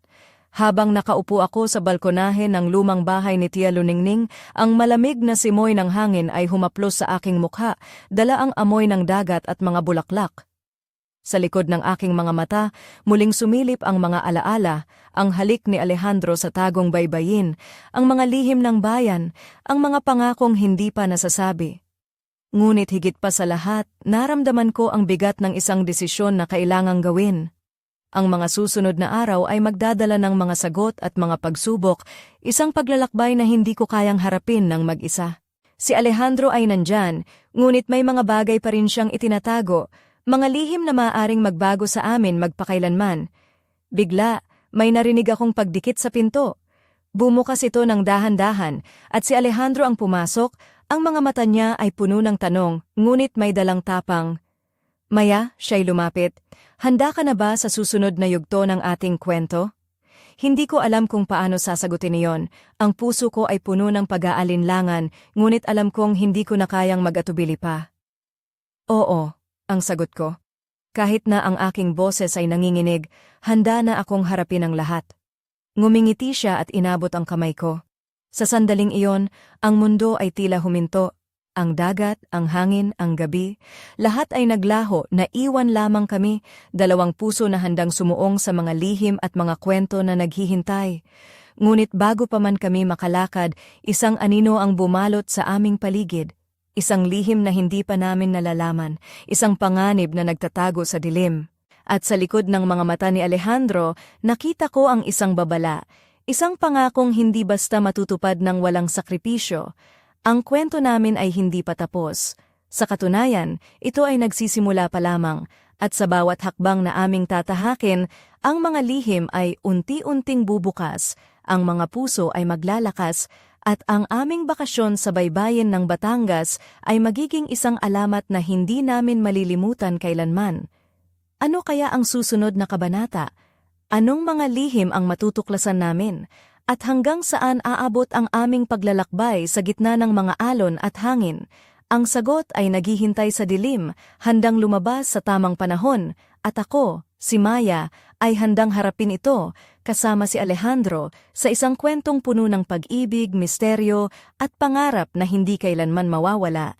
Habang nakaupo ako sa balkonahe ng lumang bahay ni Tia Luningning, ang malamig na simoy ng hangin ay humaplos sa aking mukha, dala ang amoy ng dagat at mga bulaklak. Sa likod ng aking mga mata, muling sumilip ang mga alaala, ang halik ni Alejandro sa tagong baybayin, ang mga lihim ng bayan, ang mga pangakong hindi pa nasasabi. Ngunit higit pa sa lahat, naramdaman ko ang bigat ng isang desisyon na kailangang gawin. Ang mga susunod na araw ay magdadala ng mga sagot at mga pagsubok, isang paglalakbay na hindi ko kayang harapin ng mag-isa. Si Alejandro ay nandyan, ngunit may mga bagay pa rin siyang itinatago, mga lihim na maaaring magbago sa amin magpakailanman. Bigla, may narinig akong pagdikit sa pinto. Bumukas ito ng dahan-dahan, at si Alejandro ang pumasok, ang mga mata niya ay puno ng tanong, ngunit may dalang tapang. Maya, siya'y lumapit. Handa ka na ba sa susunod na yugto ng ating kwento? Hindi ko alam kung paano sasagutin iyon. Ang puso ko ay puno ng pag-aalinlangan, ngunit alam kong hindi ko na kayang mag-atubili pa. Oo, ang sagot ko. Kahit na ang aking boses ay nanginginig, handa na akong harapin ang lahat. Ngumingiti siya at inabot ang kamay ko. Sa sandaling iyon, ang mundo ay tila huminto. Ang dagat, ang hangin, ang gabi, lahat ay naglaho na iwan lamang kami, dalawang puso na handang sumuong sa mga lihim at mga kwento na naghihintay. Ngunit bago pa man kami makalakad, isang anino ang bumalot sa aming paligid. Isang lihim na hindi pa namin nalalaman, isang panganib na nagtatago sa dilim. At sa likod ng mga mata ni Alejandro, nakita ko ang isang babala, isang pangakong hindi basta matutupad ng walang sakripisyo. Ang kwento namin ay hindi pa tapos. Sa katunayan, ito ay nagsisimula pa lamang, at sa bawat hakbang na aming tatahakin, ang mga lihim ay unti-unting bubukas, ang mga puso ay maglalakas, at ang aming bakasyon sa baybayin ng Batangas ay magiging isang alamat na hindi namin malilimutan kailanman. Ano kaya ang susunod na kabanata? Anong mga lihim ang matutuklasan namin? At hanggang saan aabot ang aming paglalakbay sa gitna ng mga alon at hangin? Ang sagot ay naghihintay sa dilim, handang lumabas sa tamang panahon, at ako, si Maya, ay handang harapin ito, kasama si Alejandro, sa isang kwentong puno ng pag-ibig, misteryo, at pangarap na hindi kailanman mawawala.